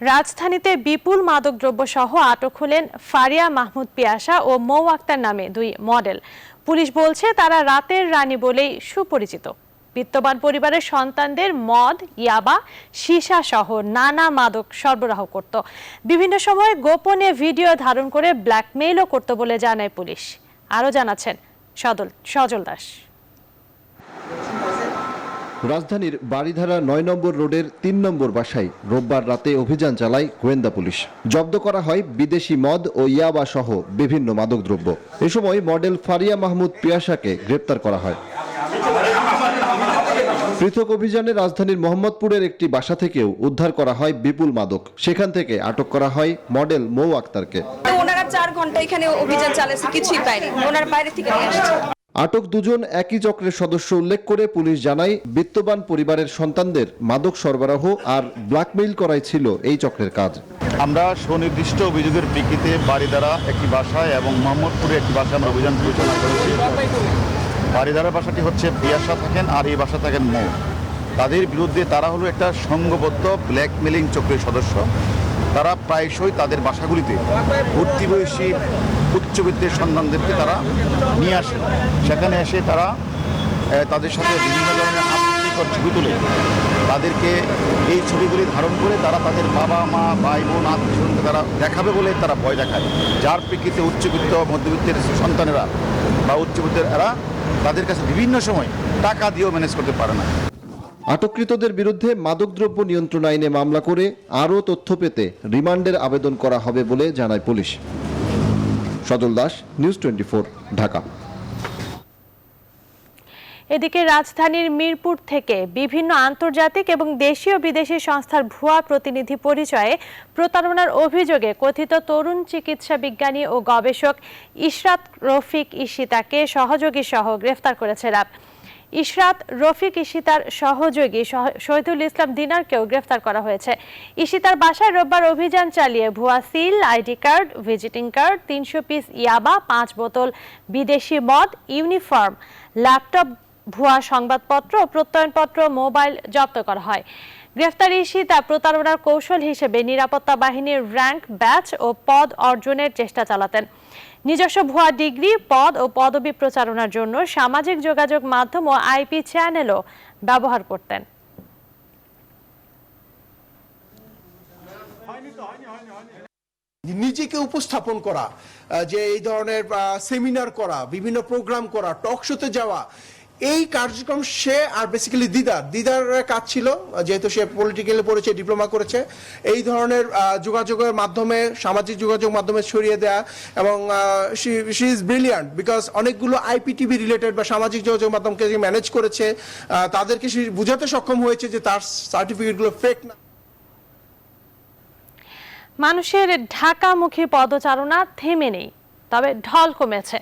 রাজধানীতে বিপুল মাদকদ্রব্য সহ আটক হলেন ফারিয়া মাহমুদ পিয়াসা ও মৌ আক্তার নামে দুই মডেল। পুলিশ বলছে তারা রাতের রানী বলেই সুপরিচিত। বিত্তবান পরিবারের সন্তানদের মদ, ইয়াবা, সীসা সহ নানা মাদক সরবরাহ করত। বিভিন্ন সময় গোপনে ভিডিও ধারণ করে ব্ল্যাকমেইলও করত বলে জানায় পুলিশ। আরও জানাচ্ছেন সজল দাস। রাজধানীর বাড়িধারা ৯ নম্বর রোডের ৩ নম্বর বাসায় রোববার রাতে অভিযান চালায় গোয়েন্দা পুলিশ। জব্দ করা হয় বিদেশি মদ ও ইয়াবা সহ বিভিন্ন মাদকদ্রব্য। এ সময় মডেল ফারিয়া মাহমুদ পিয়াসাকে গ্রেপ্তার করা হয়। পৃথক অভিযানে রাজধানীর মোহাম্মদপুরের একটি বাসা থেকেও উদ্ধার করা হয় বিপুল মাদক। সেখান থেকে আটক করা হয় মডেল মৌ আক্তারকে। ওনারা 4 ঘন্টা এখানে অভিযান চালাচ্ছে, কিছুই পায়নি। ওনার বাইরে থেকে নিয়ে আসছে। আটক দুজন একই চক্রের সদস্য উল্লেখ করে পুলিশ জানায়, বিত্তবান পরিবারের সন্তানদের মাদক সরবরাহ আর ব্ল্যাকমেইল করাই ছিল এই চক্রের কাজ। আমরা সুনির্দিষ্ট অভিযোগের প্রেক্ষিতে বাড়িধারা একটি বাসায় এবং মোহাম্মদপুরে একটি বাসায় আমরা অভিযান পরিচালনা করেছি। বাড়িধারা বাসাটি হচ্ছে পিয়াসা থাকেন আর এই বাসা থাকেন মৌ। তাদের বিরুদ্ধে তারা হলো একটা সংঘবদ্ধ ব্ল্যাকমেলিং চক্রের সদস্য। তারা প্রায়শই তাদের বাসাগুলিতে ভর্তি বয়সী উচ্চবিত্তের সন্তানদেরকে তারা নিয়ে আসেন। সেখানে এসে তারা তাদের সাথে বিভিন্ন ধরনের আপত্তিকর ছবি তুলে তাদেরকে এই ছবিগুলি ধারণ করে তারা তাদের বাবা মা ভাই বোন আত্মীয়স্বজনকে তারা দেখাবে বলে তারা ভয় দেখায়, যার প্রেক্ষিতে উচ্চবিত্ত মধ্যবিত্তের সন্তানেরা বা উচ্চবিত্তের এরা তাদের কাছে বিভিন্ন সময় টাকা দিয়েও ম্যানেজ করতে পারে না। আটককৃতদের বিরুদ্ধে মাদকদ্রব্য নিয়ন্ত্রণ আইনে মামলা করে আরও তথ্য পেতে রিমান্ডের আবেদন করা হবে বলে জানায় পুলিশ। সজল দাস, নিউজ 24, ঢাকা। এদিকে রাজধানীর মিরপুর থেকে বিভিন্ন আন্তর্জাতিক এবং দেশীয় বিদেশি সংস্থার ভুয়া প্রতিনিধি পরিচয়ে প্রতারণার অভিযোগে কথিত তরুণ চিকিৎসা বিজ্ঞানী ও গবেষক ইশরাত রফিক ঈশিতাকে সহযোগী সহ গ্রেফতার করেছে র্যাব। ইশরাত রফিক ঈশিতার সহযোগী শহীদুল ইসলাম দিনারকেও গ্রেফতার করা হয়েছে। ঈশিতার বাসায় রোববার অভিযান চালিয়ে ভুয়া seal, ID card, visiting card, 300 piece ইয়াবা, 5 বোতল বিদেশি মদ, ইউনিফর্ম, ল্যাপটপ, ভুয়া সংবাদপত্র ও প্রত্যয়নপত্র, মোবাইল জব্দ করা হয়। গ্রেফতার ঈশিতা প্রতারণার কৌশল হিসেবে নিরাপত্তা বাহিনীর র্যাঙ্ক, ব্যাচ ও পদ অর্জনের চেষ্টা চালাতেন। নিজস্ব ভুয়া ডিগ্রি, পদ ও পদবি প্রচারণার জন্য সামাজিক যোগাযোগ মাধ্যম ও আইপি চ্যানেলও ব্যবহার করতেন। নিজেকে উপস্থাপন করা, যে এই ধরনের সেমিনার করা, বিভিন্ন প্রোগ্রাম করা, টক শোতে যাওয়া, এই কার্যক্রম সে আর বেসিক্যালি দিদার কাজ ছিল, যেহেতু সে পলিটিক্যালে পড়েছে, ডিপ্লোমা করেছে, এই ধরনের যোগাযোগের মাধ্যমে, সামাজিক যোগাযোগ মাধ্যমে ছড়িয়ে দেয়া। এবং শি ইজ ব্রিলিয়ান্ট বিকজ অনেকগুলো আইপিটিভি রিলেটেড বা সামাজিক যোগাযোগ মাধ্যমকে ম্যানেজ করেছে, তাদেরকে সে বুঝাতে সক্ষম হয়েছে যে তার সার্টিফিকেটগুলো ফেক না। মানুষের ঢাকামুখী পদচারণা থেমে নেই, তবে ঢল কমেছে।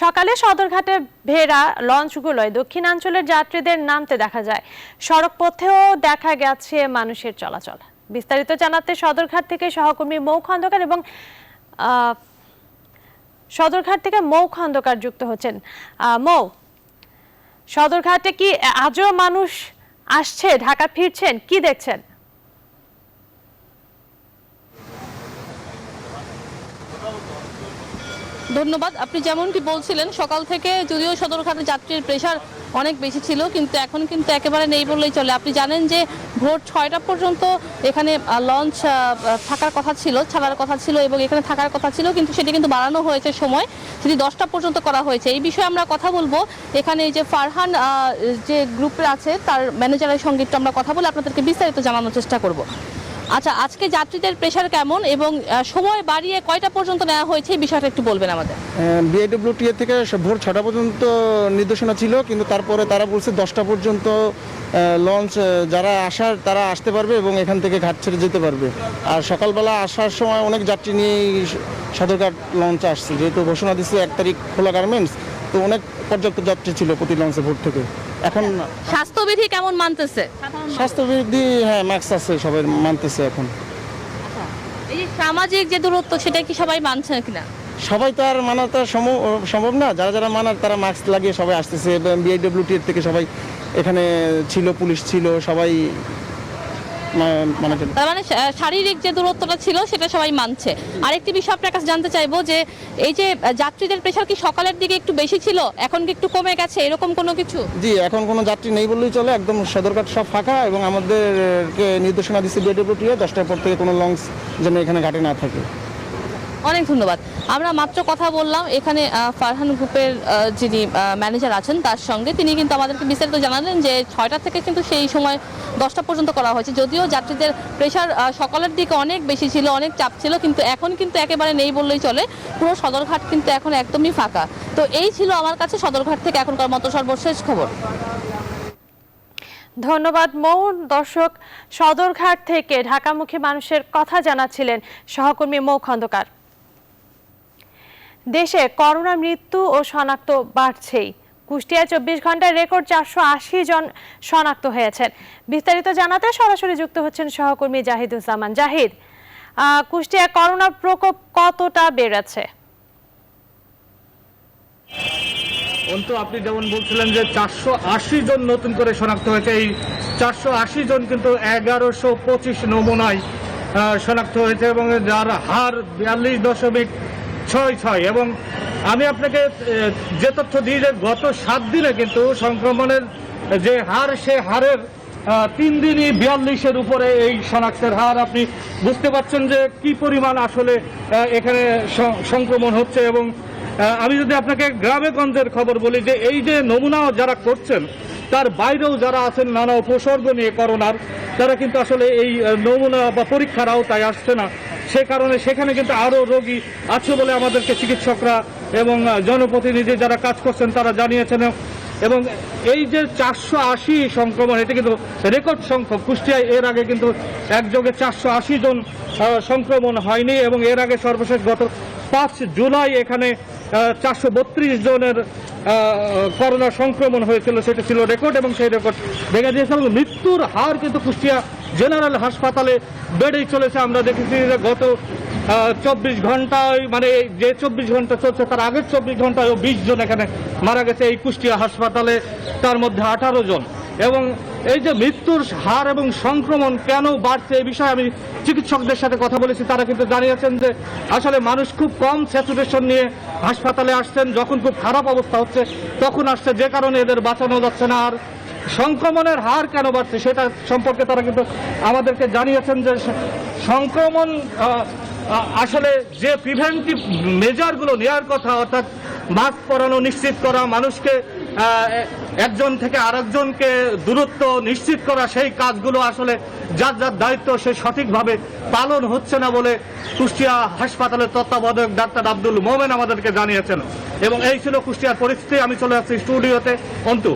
সকালে সদরঘাটে ভেড়া লঞ্চগুলোয় দক্ষিণাঞ্চলের যাত্রীদের নামতে দেখা যায়। সড়ক পথেও দেখা গেছে মানুষের চলাচল। বিস্তারিত জানাতে সদরঘাট থেকে সহকর্মী মৌ খন্দকার এবং সদরঘাট থেকে মৌ খন্দকার যুক্ত হচ্ছেন। মৌ, সদরঘাটে কি আজও মানুষ আসছে, ঢাকা ফিরছেন, কি দেখছেন? ধন্যবাদ। আপনি যেমনটি বলছিলেন, সকাল থেকে যদিও সদরঘাটে যাত্রীর প্রেশার অনেক বেশি ছিল, কিন্তু এখন কিন্তু একেবারে নেই বললেই চলে। আপনি জানেন যে ভোর 6টা পর্যন্ত এখানে লঞ্চ থাকার কথা ছিল, ছাড়ার কথা ছিল এবং এখানে থাকার কথা ছিল, কিন্তু সেটি কিন্তু বাড়ানো হয়েছে সময়, সেটি 10টা পর্যন্ত করা হয়েছে। এই বিষয়ে আমরা কথা বলবো। এখানে এই যে ফারহান যে গ্রুপে আছে তার ম্যানেজারের সঙ্গে একটু আমরা কথা বলে আপনাদেরকে বিস্তারিত জানানোর চেষ্টা করব। আচ্ছা, আজকে যাত্রীদের প্রেশার কেমন এবং সময় বাড়িয়ে কয়টা পর্যন্ত নেওয়া হয়েছে এই বিষয়টা একটু বলবেন আমাদের। বিআইডব্লিউটিএ থেকে ভোর 6টা পর্যন্ত নির্দেশনা ছিল, কিন্তু তারপরে তারা বলছে 10টা পর্যন্ত লঞ্চ যারা আসার তারা আসতে পারবে এবং এখান থেকে ঘাট ছেড়ে যেতে পারবে। আর সকালবেলা আসার সময় অনেক যাত্রী নিয়েই সদরঘাট লঞ্চ আসছে, যেহেতু ঘোষণা দিচ্ছে 1 তারিখ খোলা গার্মেন্টস, তো অনেক পর্যাপ্ত যাত্রী ছিল প্রতি লঞ্চে ভোর থেকে। এখন স্বাস্থ্যবিধি কেমন মানতেছে? স্বাস্থ্যবিধি মাস্ক আছে, সবাই মানতেছে এখন। এই যে সামাজিক যে দূরত্ব, সেটা কি সবাই মানছে কিনা? সবাই তো আর মানা তো সম্ভব না, যারা যারা মানার তারা মাস্ক লাগিয়ে সবাই আসতেছে। বিআইডব্লিউটিএর থেকে সবাই এখানে ছিল, পুলিশ ছিল, সবাই মানে চলে। তার মানে শারীরিক যে দূরত্বটা ছিল সেটা সবাই মানছে। আরেকটি বিষয় আপনার কাছে জানতে চাইবো যে এই যে যাত্রীদের প্রেশার কি সকালের দিকে একটু বেশি ছিল, এখন কি একটু কমে গেছে, এরকম কোনো কিছু? জি, এখন কোনো যাত্রী নেই বললেই চলে, একদম সদরঘাট সব ফাঁকা এবং আমাদেরকে নির্দেশনা দিচ্ছে বিআরডব্লিউটিএ 10টার পর থেকে কোনো লঞ্চ যেন এখানে ঘাটে না থাকে। অনেক ধন্যবাদ। আমরা মাত্র কথা বললাম এখানে ফারহান গ্রুপের যিনি ম্যানেজার আছেন তার সঙ্গে, তিনি কিন্তু আমাদেরকে বিস্তারিত জানালেন যে 6টা থেকে কিন্তু সেই সময় 10টা পর্যন্ত করা হয়েছে। যদিও যাত্রীদের প্রেশার সকালের দিকে অনেক বেশি ছিল, অনেক চাপ ছিল, কিন্তু এখন কিন্তু একেবারে নেই বললেই চলে। পুরো সদরঘাট কিন্তু এখন একদমই ফাঁকা। তো এই ছিল আমার কাছে সদরঘাট থেকে এখনকার মতো সর্বশেষ খবর। ধন্যবাদ মৌ। দর্শক, সদরঘাট থেকে ঢাকামুখী মানুষের কথা জানাচ্ছিলেন সহকর্মী মৌ খন্দকার। দেশে করোনা মৃত্যু ও শনাক্ত বাড়ছেই। কুষ্টিয়ায় 24 ঘন্টায় রেকর্ড 480 জন শনাক্ত হয়েছেন। বিস্তারিত জানাতে সরাসরি যুক্ত হচ্ছেন সহকর্মী জাহিদুজ্জামান। জাহিদ, কুষ্টিয়ায় করোনা প্রকোপ কতটা বেড়েছে? অন্তু, আপনি যেমন বলছিলেন যে 480 জন নতুন করে শনাক্ত হয়েছে, এই 480 জন কিন্তু 1125 নমুনায় শনাক্ত হয়েছে এবং যার হার 42.66। এবং আমি আপনাকে যে তথ্য দিই যে গত 7 দিনে কিন্তু সংক্রমণের যে হার, সে হারের 3 দিনই 42-এর উপরে এই শনাক্তের হার। আপনি বুঝতে পারছেন যে কি পরিমাণ আসলে এখানে সংক্রমণ হচ্ছে। এবং আমি যদি আপনাকে গ্রামে গঞ্জের খবর বলি যে এই যে নমুনা যারা করছেন তার বাইরেও যারা আছেন নানা উপসর্গ নিয়ে করোনার, তারা কিন্তু আসলে এই নমুনা বা পরীক্ষার আওতায় আসছে না। সে কারণে সেখানে কিন্তু আরও রোগী আছে বলে আমাদেরকে চিকিৎসকরা এবং জনপ্রতিনিধি যারা কাজ করছেন তারা জানিয়েছেন। এবং এই যে 480 সংক্রমণ, এটা কিন্তু রেকর্ড সংখ্যক। কুষ্টিয়ায় এর আগে কিন্তু একযোগে 480 জন সংক্রমণ হয়নি এবং এর আগে সর্বশেষ গত 5 জুলাই এখানে 432 জনের করোনা সংক্রমণ হয়েছিল, সেটা ছিল রেকর্ড এবং সেই রেকর্ড ভেঙে দিয়েছে। এবং মৃত্যুর হার কিন্তু কুষ্টিয়া জেনারেল হাসপাতালে বেড়েই চলেছে। আমরা দেখেছি যে গত 24 ঘন্টায়, মানে যে 24 ঘন্টা চলছে তার আগের 24 ঘন্টায় 20 জন এখানে মারা গেছে এই কুষ্টিয়া হাসপাতালে, তার মধ্যে 18 জন। এবং এই যে মৃত্যুর হার এবং সংক্রমণ কেন বাড়ছে এই বিষয়ে আমি চিকিৎসকদের সাথে কথা বলেছি। তারা কিন্তু জানিয়েছেন যে আসলে মানুষ খুব কম স্যাচুরেশন নিয়ে হাসপাতালে আসছেন, যখন খুব খারাপ অবস্থা হচ্ছে তখন আসছে, যে কারণে এদের বাঁচানো যাচ্ছে না। আর সংক্রমণের হার কেন বাড়ছে সেটা সম্পর্কে তারা কিন্তু আমাদেরকে জানিয়েছেন যে সংক্রমণ আসলে যে প্রিভেন্টিভ মেজারগুলো নেওয়ার কথা, অর্থাৎ মাস্ক পরানো নিশ্চিত করা, মানুষকে একজন থেকে আরেকজনকে দূরত্ব নিশ্চিত করা, সেই কাজগুলো আসলে যার যার দায়িত্ব সে সঠিকভাবে পালন হচ্ছে না বলে কুষ্টিয়া হাসপাতালের তত্ত্বাবধায়ক ডাক্তার আব্দুল মোমেন আমাদেরকে জানিয়েছেন। এবং এই ছিল কুষ্টিয়ার পরিস্থিতি। আমি চলে যাচ্ছি স্টুডিওতে। অন্তু।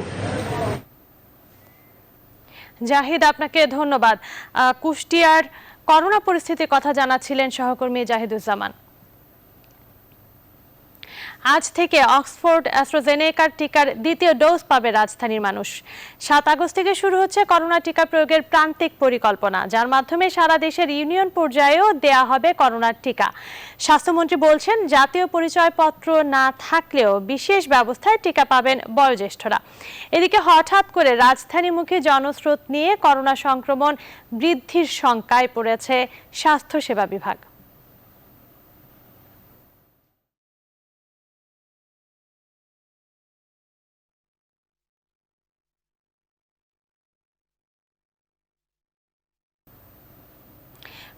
জাহিদ, আপনাকে ধন্যবাদ। কুষ্টিয়ার করোনা পরিস্থিতির কথা জানাচ্ছিলেন সহকর্মী জাহিদুজ্জামান। আজ থেকে অক্সফোর্ড অ্যাস্ট্রাজেনেকার টিকার দ্বিতীয় ডোজ পাবে রাজধানীর মানুষ। 7 আগস্ট থেকে শুরু হচ্ছে করোনা টিকা প্রয়োগের প্রান্তিক পরিকল্পনা, যার মাধ্যমে সারা দেশের ইউনিয়ন পর্যায়েও দেয়া হবে করোনার টিকা। স্বাস্থ্যমন্ত্রী বলছেন, জাতীয় পরিচয়পত্র না থাকলেও বিশেষ ব্যবস্থায় টিকা পাবেন বয়োজ্যেষ্ঠরা। এদিকে হঠাৎ করে রাজধানীমুখী জনস্রোত নিয়ে করোনা সংক্রমণ বৃদ্ধির শঙ্কায় পড়েছে স্বাস্থ্যসেবা বিভাগ।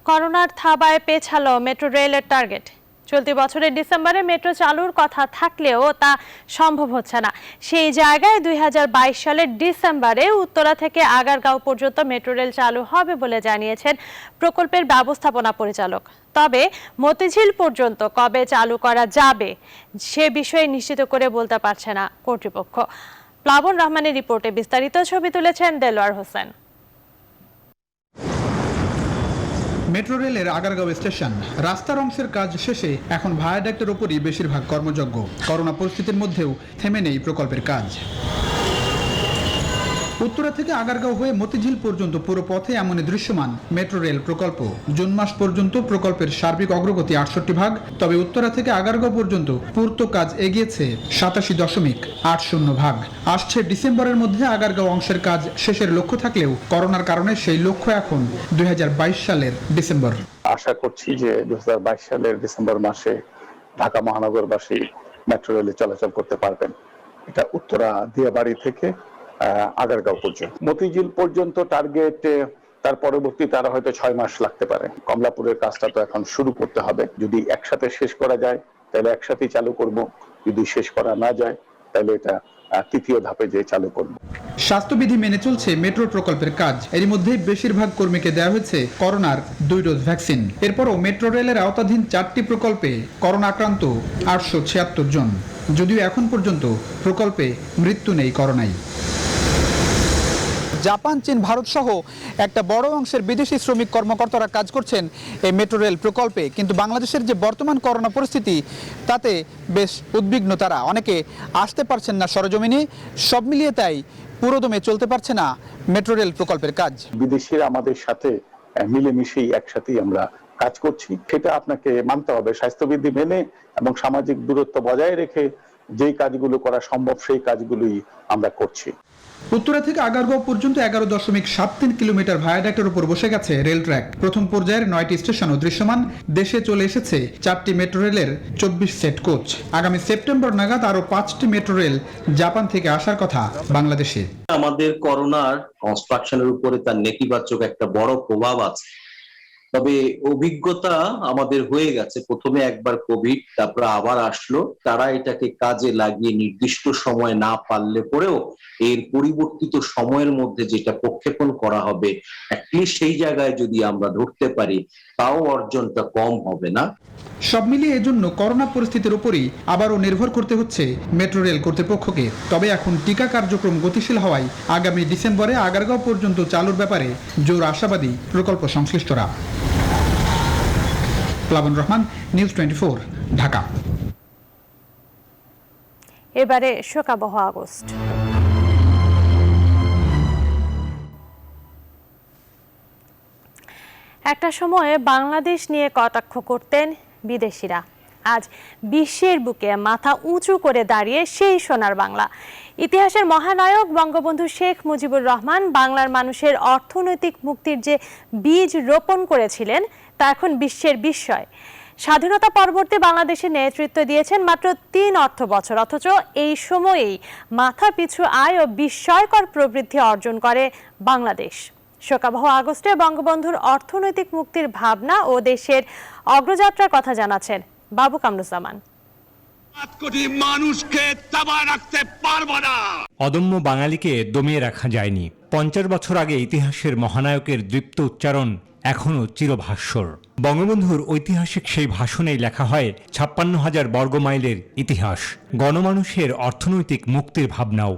করোনার থাবায় পেছালো মেট্রো রেলের টার্গেট। চলতি বছরের ডিসেম্বরে মেট্রো চালুর কথা থাকলেও তা সম্ভব হচ্ছে না। সেই জায়গায় 2022 সালের ডিসেম্বরে উত্তরা থেকে আগারগাঁও পর্যন্ত মেট্রো রেল চালু হবে বলে জানিয়েছেন প্রকল্পের ব্যবস্থাপনা পরিচালক। তবে মতিঝিল পর্যন্ত কবে চালু করা যাবে সে বিষয়ে নিশ্চিত করে বলতে পারছে না কর্তৃপক্ষ। প্লাবন রহমানের রিপোর্টে বিস্তারিত ছবি তুলেছেন দেলোয়ার হোসেন। মেট্রো রেলের আগারগাঁও স্টেশন রাস্তার অংশের কাজ শেষে এখন ভায়াডাক্টের উপরই বেশিরভাগ কর্মযজ্ঞ। করোনা পরিস্থিতির মধ্যেও থেমে নেই প্রকল্পের কাজ। উত্তরা থেকে আগারগাঁও হয়ে মতিঝিল পর্যন্ত পুরো পথে এমনই দৃশ্যমান মেট্রো রেল প্রকল্প। জুন মাস পর্যন্ত প্রকল্পের সার্বিক অগ্রগতি 68 ভাগ, তবে উত্তরা থেকে আগারগাঁও পর্যন্ত পূর্ত কাজ এগিয়েছে 87.80 ভাগ। আসছে ডিসেম্বরের মধ্যে আগারগাঁও অংশের কাজ শেষের লক্ষ্য থাকলেও করোনার কারণে সেই লক্ষ্য এখন 2022 সালের ডিসেম্বর। আশা করছি যে 2022 সালের ডিসেম্বর মাসে ঢাকা মহানগরবাসী মেট্রো রেলে চলাচল করতে পারবেন। এটা উত্তরা দিয়াবাড়ি থেকে আগারগাঁও পর্যন্ত, মতিঝিল পর্যন্ত টার্গেট। তার পরবর্তীতে আরো হয়তো 6 মাস লাগতে পারে। কমলাপুরের কাজটা তো এখন শুরু করতে হবে। যদি একসাথে শেষ করা যায় তাহলে একসাথেই চালু করব, যদি শেষ করা না যায় তাহলে এটা তৃতীয় ধাপে যে চালু করব। স্বাস্থ্যবিধি মেনে চলছে মেট্রো প্রকল্পের কাজ। এর মধ্যে বেশিরভাগ কর্মীকে দেওয়া হয়েছে করোনার 2 ডোজ ভ্যাকসিন। এরপরও মেট্রো রেলের আওতাধীন 4টি প্রকল্পে করোনা আক্রান্ত 876 জন, যদিও এখন পর্যন্ত প্রকল্পে মৃত্যু নেই করোনায়। জাপান, চীন, ভারত সহ একটা বড় অংশের বিদেশি শ্রমিক কর্মকর্তারা কাজ করছেন এই মেট্রো রেল প্রকল্পে। কিন্তু বাংলাদেশের যে বর্তমান করোনা পরিস্থিতি, তাতে বেশ উদ্বিগ্ন তারা। অনেকে আসতে পারছেন না সরজমিনে। সব মিলিয়ে তাই পুরোদমে চলতে পারছে না মেট্রো রেল প্রকল্পের কাজ। বিদেশিরা আমাদের সাথে মিলেমিশেই একসাথেই আমরা কাজ করছি, সেটা আপনাকে মানতে হবে। স্বাস্থ্যবিধি মেনে এবং সামাজিক দূরত্ব বজায় রেখে যেই কাজগুলো করা সম্ভব সেই কাজগুলোই আমরা করছি। উত্তরা থেকে আগারগাঁও পর্যন্ত 11.73 কিলোমিটার ভায়াডাক্টের উপর বসে গেছে রেল ট্র্যাক। প্রথম পর্যায়ের 9টি স্টেশনও দৃশ্যমান। দেশে চলে এসেছে 4টি মেট্রো রেলের 24 সেট কোচ। আগামী সেপ্টেম্বর নাগাদ আরো 5টি মেট্রো রেল জাপান থেকে আসার কথা বাংলাদেশে। আমাদের করোনার কনস্ট্রাকশনের উপরে তার নেতিবাচক একটা বড় প্রভাব আছে, তবে অভিজ্ঞতা আমাদের হয়ে গেছে। প্রথমে একবার কোভিড, তারপর আবার আসলো। তারা এটাকে কাজে লাগিয়ে নির্দিষ্ট সময় না পারলে পরেও এর পরিবর্তিত সময়ের মধ্যে যেটা প্রক্ষেপণ করা হবে, অ্যাটলিস্ট সেই জায়গায় যদি আমরা ধরতে পারি, তাও অর্জনটা কম হবে না। সব মিলিয়ে এজন্য করোনা পরিস্থিতির উপরই আবারও নির্ভর করতে হচ্ছে মেট্রো রেল কর্তৃপক্ষকে। তবে এখন টিকা কার্যক্রম গতিশীল হওয়ায় আগামী ডিসেম্বরে আগারগাঁও পর্যন্ত চালুর ব্যাপারে জোর আশাবাদী প্রকল্প সংশ্লিষ্টরা। প্লাবন রহমান, নিউজ 24, ঢাকা। এবারে শোকাবহ আগস্ট। একটা সময়ে বাংলাদেশ নিয়ে কটাক্ষ করতেন বিদেশিরা। আজ বিশ্বের বুকে মাথা উঁচু করে দাঁড়িয়ে সেই সোনার বাংলা। ইতিহাসের মহানায়ক বঙ্গবন্ধু শেখ মুজিবুর রহমান বাংলার মানুষের অর্থনৈতিক মুক্তির যে বীজ রোপণ করেছিলেন, তা এখন বিশ্বের বিস্ময়। স্বাধীনতা পরবর্তী বাংলাদেশের নেতৃত্ব দিয়েছেন মাত্র 3 অর্থবছর, অথচ এই সময়েই মাথাপিছু আয় ও বিস্ময়কর প্রবৃদ্ধি অর্জন করে বাংলাদেশ। শোকাবহ আগস্টে বঙ্গবন্ধুর অর্থনৈতিক মুক্তির ভাবনা ও দেশের অগ্রযাত্রার কথা জানাচ্ছেন বাবু কামরুজ্জামান। অদম্য বাঙালিকে দমিয়ে রাখা যায়নি। 50 বছর আগে ইতিহাসের মহানায়কের দৃপ্ত উচ্চারণ এখনো চিরভাস্বর। বঙ্গবন্ধুর ঐতিহাসিক সেই ভাষণেই লেখা হয় 56,000 বর্গমাইলের ইতিহাস, গণমানুষের অর্থনৈতিক মুক্তির ভাবনাও।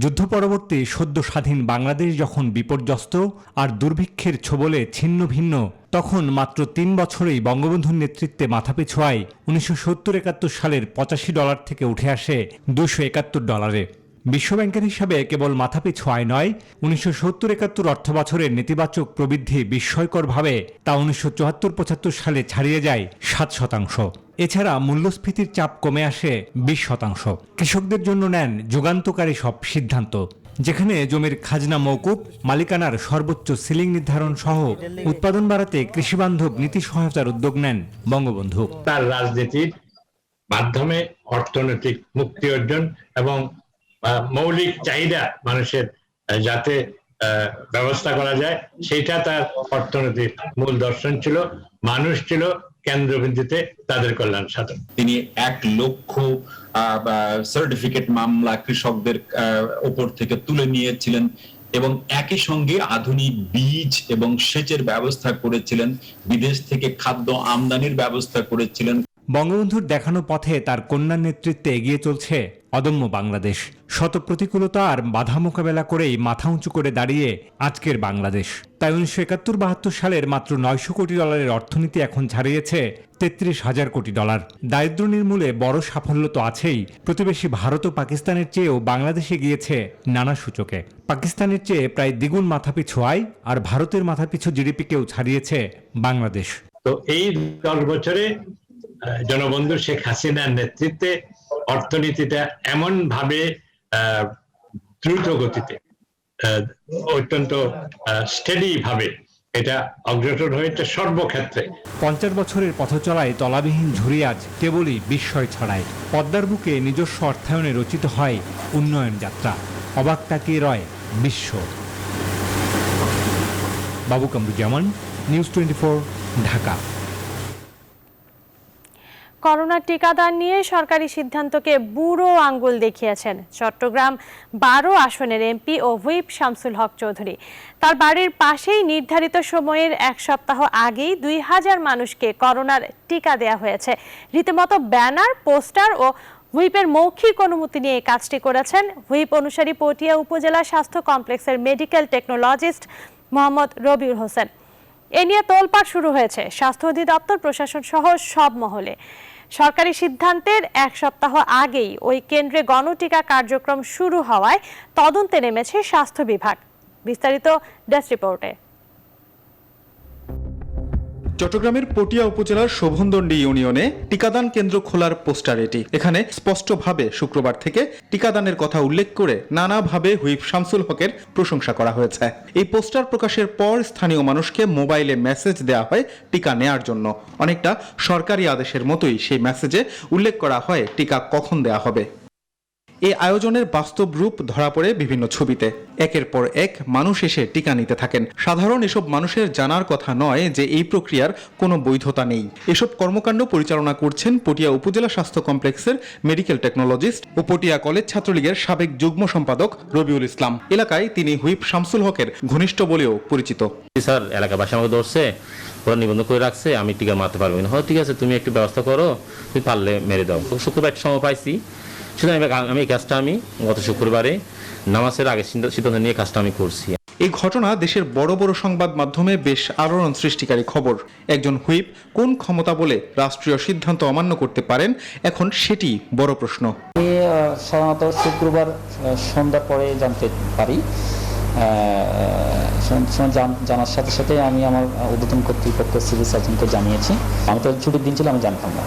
যুদ্ধ পরবর্তী সদ্য স্বাধীন বাংলাদেশ যখন বিপর্যস্ত আর দুর্ভিক্ষের ছোবলে ছিন্ন ভিন্ন, তখন মাত্র 3 বছরেই বঙ্গবন্ধুর নেতৃত্বে মাথাপিছু আয় 1970-71 সালের $85 থেকে উঠে আসে $271। বিশ্বব্যাংকের হিসাবে কেবল মাথাপিছু আয় নয়, 1970-71 অর্থবছরের নেতিবাচক প্রবৃদ্ধি বিস্ময়করভাবে তা 1974-75 সালে ছাড়িয়ে যায় 7%। এছাড়া মূল্যস্ফীতির চাপ কমে আসে 20%। কৃষকদের জন্য নেন যুগান্তকারী সব সিদ্ধান্ত, যেখানে জমির খাজনা মওকুফ, মালিকানার সর্বোচ্চ সিলিং নির্ধারণ সহ উৎপাদন বাড়াতে কৃষিবান্ধব নীতি সহায়তার উদ্যোগ নেন বঙ্গবন্ধু। তার রাজনীতির মাধ্যমে অর্থনৈতিক মুক্তি অর্জন এবং মৌলিক চাহিদা মানুষের যাতে ব্যবস্থা করা যায়, সেটা তার অর্থনৈতিক মূল দর্শন ছিল। মানুষ ছিল কেন্দ্রবিন্দুতে, তাদের কল্যাণ সাধন। তিনি 1 লক্ষ সার্টিফিকেট মামলা কৃষকদের উপর থেকে তুলে নিয়েছিলেন এবং একই সঙ্গে আধুনিক বীজ এবং সেচের ব্যবস্থা করেছিলেন, বিদেশ থেকে খাদ্য আমদানির ব্যবস্থা করেছিলেন। বঙ্গবন্ধুর দেখানো পথে তার কন্যার নেতৃত্বে এগিয়ে চলছে অদম্য বাংলাদেশ। শত প্রতিকূলতা আর বাধা মোকাবেলা করেই মাথা উঁচু করে দাঁড়িয়ে আজকের বাংলাদেশ। তাই 1971-72 সালের মাত্র $900 কোটি অর্থনীতি এখন ছাড়িয়েছে $33,000 কোটি। দারিদ্র নির্মূলে বড় সাফল্য তো আছেই, প্রতিবেশী ভারত ও পাকিস্তানের চেয়েও বাংলাদেশে গিয়েছে নানা সূচকে। পাকিস্তানের চেয়ে প্রায় দ্বিগুণ মাথাপিছু আয় আর ভারতের মাথাপিছু জিডিপিকেও ছাড়িয়েছে বাংলাদেশ। তো এই 10 বছরে জনবন্ধু শেখ হাসিনার নেতৃত্বে অর্থনীতিটা এমন ভাবে দ্রুত গতিতে অত্যন্ত স্টেডি ভাবে এটা অগ্রসর হয়েছে সর্বক্ষেত্রে। 50 বছরের পথচলায় তলাবিহীন ঝুড়ি আজ কেবলই বিস্ময় ছড়ায়। পদ্মার বুকে নিজস্ব অর্থায়নে রচিত হয় উন্নয়ন যাত্রা, অবাক তাকিয়ে রয় বিশ্ব। বাবু কামরুজ্জামান, নিউজ 24, ঢাকা। করোনা টিকাদান নিয়ে সরকারি সিদ্ধান্তকে বুড়ো আঙ্গুল দেখিয়েছেন চট্টগ্রাম 12 আসনের এমপি ও হুইপ শামসুল হক চৌধুরী। তার বাড়ির পাশেই নির্ধারিত সময়ের 1 সপ্তাহ আগেই 2000 মানুষকে করোনার টিকা দেয়া হয়েছে। রীতিমতো ব্যানার, পোস্টার ও হুইপের মৌখিক অনুমতি নিয়ে কাজটি করেছেন হুইপ অনুসারী পটিয়া উপজেলা স্বাস্থ্য কমপ্লেক্সের মেডিকেল টেকনোলজিস্ট মোহাম্মদ রবিউল হোসেন। এ নিয়ে তোলপাড় শুরু হয়েছে স্বাস্থ্য অধিদপ্তর, প্রশাসন সহ সব মহলে। সরকারি সিদ্ধান্তের 1 সপ্তাহ আগেই ওই কেন্দ্রে গণটিকা কার্যক্রম শুরু হওয়ায় তদন্তে নেমেছে স্বাস্থ্য বিভাগ। বিস্তারিত ডেস্ক রিপোর্টে। চট্টগ্রামের পটিয়া উপজেলার শোভনদণ্ডী ইউনিয়নে টিকাদান কেন্দ্র খোলার পোস্টার এটি। এখানে স্পষ্টভাবে শুক্রবার থেকে টিকাদানের কথা উল্লেখ করে নানাভাবে হুইপ শামসুল হকের প্রশংসা করা হয়েছে। এই পোস্টার প্রকাশের পর স্থানীয় মানুষকে মোবাইলে মেসেজ দেওয়া হয় টিকা নেয়ার জন্য। অনেকটা সরকারি আদেশের মতোই সেই মেসেজে উল্লেখ করা হয় টিকা কখন দেয়া হবে। এই আয়োজনের বাস্তব রূপ ধরা পড়ে বিভিন্ন ছবিতে। একের পর এক মানুষ এসে টিকা নিতে থাকেন। সাধারণ এসব মানুষের জানার কথা নয় যে এই প্রক্রিয়ার কোনো বৈধতা নেই। এসব কর্মকাণ্ড পরিচালনা করছেন পটিয়া উপজেলা স্বাস্থ্য কমপ্লেক্সের মেডিকেল টেকনোলজিস্ট ও পটিয়া কলেজ ছাত্রলীগের সাবেক যুগ্ম সম্পাদক রবিউল ইসলাম। এলাকায় তিনি হুইপ শামসুল হকের ঘনিষ্ঠ বলেও পরিচিত। স্যার, এলাকাবাসী আমাকে ধরছে, ওরা নিবন্ধন করে রাখছে, আমি টিকা মারতে পারবো না। ঠিক আছে, তুমি একটু ব্যবস্থা করো, তুমি পারলে মেরে দাও। শুক্রবার একটা সময় পাইছি, আমি এই কাজটা গত শুক্রবারে নামাজের আগে সিদ্ধান্ত নিয়ে কাজটা আমি করছি। এই ঘটনা দেশের বড় বড় সংবাদ মাধ্যমে বেশ আলোড়ন সৃষ্টিকারী খবর। একজন হুইপ কোন ক্ষমতা বলে রাষ্ট্রীয় সিদ্ধান্ত অমান্য করতে পারেন, এখন সেটি বড় প্রশ্ন। আমি সাধারণত শুক্রবার সন্ধ্যার পরে জানতে পারি। জানার সাথে সাথে আমি আমার ঊর্ধ্বতন কর্তৃপক্ষ সিভিল সার্জনকে জানিয়েছি। আমি তো ছুটির দিন ছিল, আমি জানতাম না।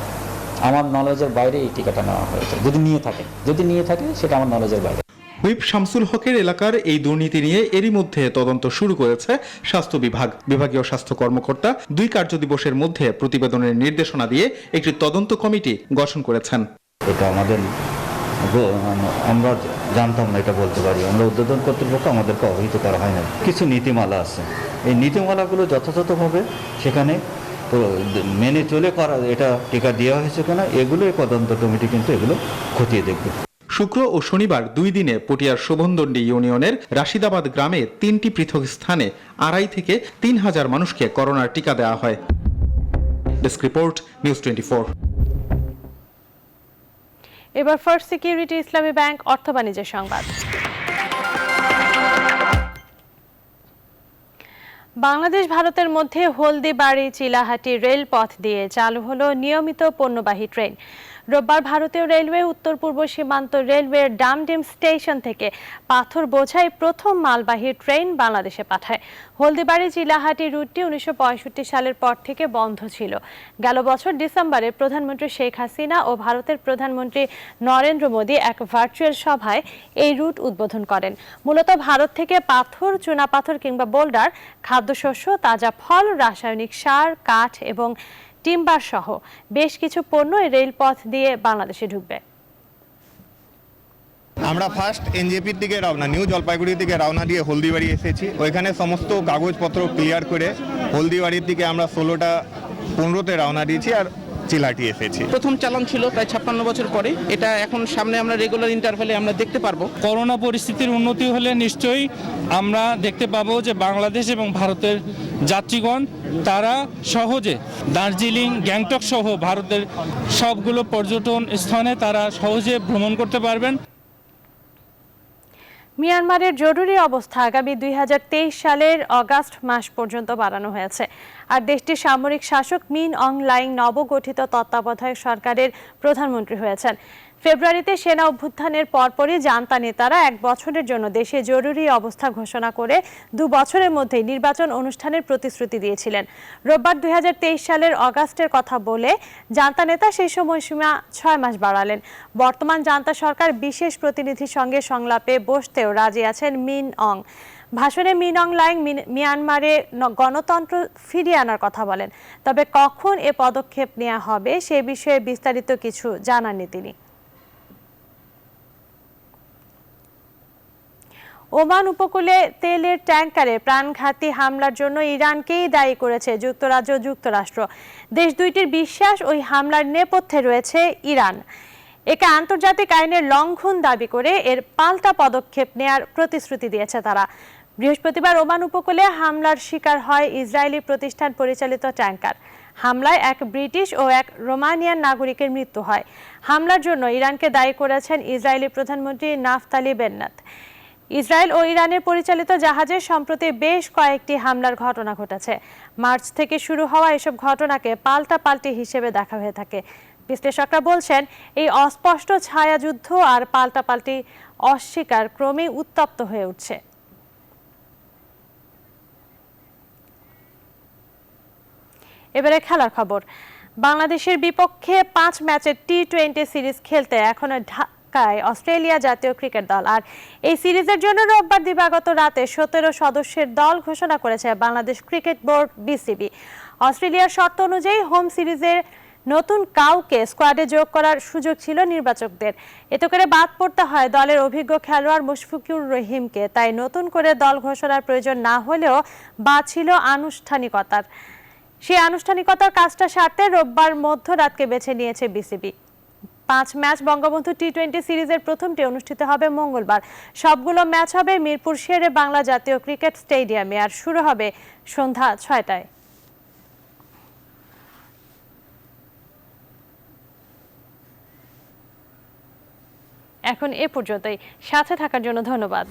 আমার নলেজের বাইরে এই টিকাটা নেওয়া হয়েছে। যদি নিয়ে থাকে সেটা আমার নলেজের বাইরে। হুইপ শামসুল হকের এলাকার এই দুর্নীতি নিয়ে এরই মধ্যে তদন্ত শুরু করেছে স্বাস্থ্য বিভাগ। বিভাগীয় স্বাস্থ্য কর্মকর্তা 2 কার্যদিবসের মধ্যে প্রতিবেদনের নির্দেশনা দিয়ে একটি তদন্ত কমিটি গঠন করেছেন। এটা আমরা জানতাম না, এটা বলতে পারি। আমরা ঊর্ধ্বতন কর্তৃপক্ষ আমাদেরকে অবহিত করা হয় না। কিছু নীতিমালা আছে, এই নীতিমালাগুলো যথাযথভাবে সেখানে মেনে চলে করা, এটা টিকা দেওয়া হয়েছে কিনা, এগুলো এই তদন্ত কমিটি কিন্তু এগুলো খতিয়ে দেখবে। শুক্র ও শনিবার 2 দিনে পটিয়ার শোভনদণ্ডী ইউনিয়নের রাশিদাবাদ গ্রামে 3টি পৃথক স্থানে 2.5 থেকে 3,000 মানুষকে করোনার টিকা দেওয়া হয়। Desk report, news 24। এবার ফার্স্ট সিকিউরিটি ইসলামী ব্যাংক অর্থ বাণিজ্যের সংবাদ। বাংলাদেশ ভারতের মধ্যে হলদিবাড়ি চিলাহাটি রেলপথ দিয়ে চালু হলো নিয়মিত পণ্যবাহী ট্রেন। রোববার ভারতীয় রেলওয়ে উত্তর পূর্ব সীমান্ত রেলওয়ের ডামডিম স্টেশন থেকে পাথর বোঝাই প্রথম মালবাহী ট্রেন বাংলাদেশে পাঠায়। হলদিবাড়ি চিলাহাটি রুটটি 1965 সালের পর থেকে বন্ধ ছিল। গেল বছর ডিসেম্বরে প্রধানমন্ত্রী শেখ হাসিনা ও ভারতের প্রধানমন্ত্রী নরেন্দ্র মোদী এক ভার্চুয়াল সভায় এই রুট উদ্বোধন করেন। মূলত ভারত থেকে পাথর, চুনাপাথর কিংবা বোল্ডার, খাদ্যশস্য, তাজা ফল, রাসায়নিক সার, কাঠ এবং টিম্বার সহ বেশ কিছু পণ্য এই রেলপথ দিয়ে বাংলাদেশে ঢুকবে। আমরা ফার্স্ট এনজেপির দিকে নিউ জলপাইগুড়ির দিকে রওনা দিয়ে হলদিবাড়ি এসেছি। ওইখানে সমস্ত কাগজপত্র ক্লিয়ার করে হলদিবাড়ির দিকে আমরা 15টা রওনা দিয়েছি। আর চিলাহাটি এসেছি। প্রথম চালান ছিল প্রায় 56 বছর পরে, এটা এখন সামনে আমরা রেগুলার ইন্টারভ্যালে আমরা দেখতে পারবো। করোনা পরিস্থিতির উন্নতি হলে নিশ্চয়ই আমরা দেখতে পাবো যে বাংলাদেশ এবং ভারতের যাত্রীগণ তারা সহজে দার্জিলিং, গ্যাংটক সহ ভারতের সবগুলো পর্যটন স্থানে তারা সহজে ভ্রমণ করতে পারবেন। মিয়ানমারের জরুরি অবস্থা আগামী 2023 সালের অগাস্ট মাস পর্যন্ত বাড়ানো হয়েছে। আর দেশটির সামরিক শাসক মিন অং লাইং নবগঠিত তত্ত্বাবধায়ক সরকারের প্রধানমন্ত্রী হয়েছেন। ফেব্রুয়ারিতে সেনা অভ্যুত্থানের পরপরই জান্তা নেতারা 1 বছরের জন্য দেশে জরুরি অবস্থা ঘোষণা করে 2 বছরের মধ্যেই নির্বাচন অনুষ্ঠানের প্রতিশ্রুতি দিয়েছিলেন। রোববার 2023 সালের অগাস্টের কথা বলে জান্তা নেতা সেই সময়সীমা 6 মাস বাড়ালেন। বর্তমান জান্তা সরকার বিশেষ প্রতিনিধির সঙ্গে সংলাপে বসতেও রাজি আছেন মিন অং। ভাষণে মিন অং লাইং মিয়ানমারে গণতন্ত্র ফিরিয়ে আনার কথা বলেন, তবে কখন এ পদক্ষেপ নেওয়া হবে সে বিষয়ে বিস্তারিত কিছু জানাননি তিনি। ওমান উপকূলে তেলের ট্যাঙ্কারে প্রাণঘাতী হামলার জন্য ইরানকেই দায়ী করেছে যুক্তরাজ্য ও যুক্তরাষ্ট্র। দেশ দুইটির বিশ্বাস ওই হামলার নেপথ্যে রয়েছে ইরান। একে আন্তর্জাতিক আইনের লঙ্ঘন দাবি করে এর পাল্টা পদক্ষেপ নেয়ার প্রতিশ্রুতি দিয়েছে তারা। বৃহস্পতিবার ওমান উপকূলে হামলার শিকার হয় ইসরায়েলি প্রতিষ্ঠান পরিচালিত ট্যাঙ্কার। হামলায় এক ব্রিটিশ ও এক রোমানিয়ান নাগরিকের মৃত্যু হয়। হামলার জন্য ইরানকে দায়ী করেছেন ইসরায়েলি প্রধানমন্ত্রী নাফতালি বেন্নাত। ইসরায়েল ও ইরানের পরিচালিত জাহাজে সম্প্রতি বেশ কয়েকটি হামলার ঘটনা ঘটেছে। মার্চ থেকে শুরু হওয়া এসব ঘটনাকে পাল্টাপাল্টি হিসেবে দেখা হয়ে থাকে। বিশ্লেষকরা বলছেন, এই অস্পষ্ট ছায়াযুদ্ধ আর পাল্টাপাল্টি অস্বীকার ক্রমেই উত্তপ্ত হয়ে উঠছে। এবারে খেলার খবর। বাংলাদেশের বিপক্ষে 5 ম্যাচের টি-20 সিরিজ খেলতে এখনো ঢাকায় অস্ট্রেলিয়া জাতীয় ক্রিকেট দল। আর এই সিরিজের জন্য রোববার দিবাগত রাতে 17 সদস্যের দল ঘোষণা করেছে বাংলাদেশ ক্রিকেট বোর্ড বিসিবি। অস্ট্রেলিয়ার শর্ত অনুযায়ী হোম সিরিজের নতুন কাউকে স্কোয়াডে যোগ করার সুযোগ ছিল নির্বাচকদের। এতে করে বাদ পড়তে হয় দলের অভিজ্ঞ খেলোয়াড় মুশফিকুর রহিমকে। তাই নতুন করে দল ঘোষণার প্রয়োজন না হলেও বাদ ছিল আনুষ্ঠানিকতার। সেই আনুষ্ঠানিকতার কাজটা সারতে রোববার মধ্যরাতকে বেছে নিয়েছে বিসিবি। 5 ম্যাচ বঙ্গবন্ধু টি-20 সিরিজের প্রথমটি অনুষ্ঠিত হবে মঙ্গলবার। সবগুলো ম্যাচ হবে মিরপুর শেরে বাংলা জাতীয় ক্রিকেট স্টেডিয়ামে আর শুরু হবে সন্ধ্যা 6টায়। এখন এ পর্যন্তই। সাথে থাকার জন্য ধন্যবাদ।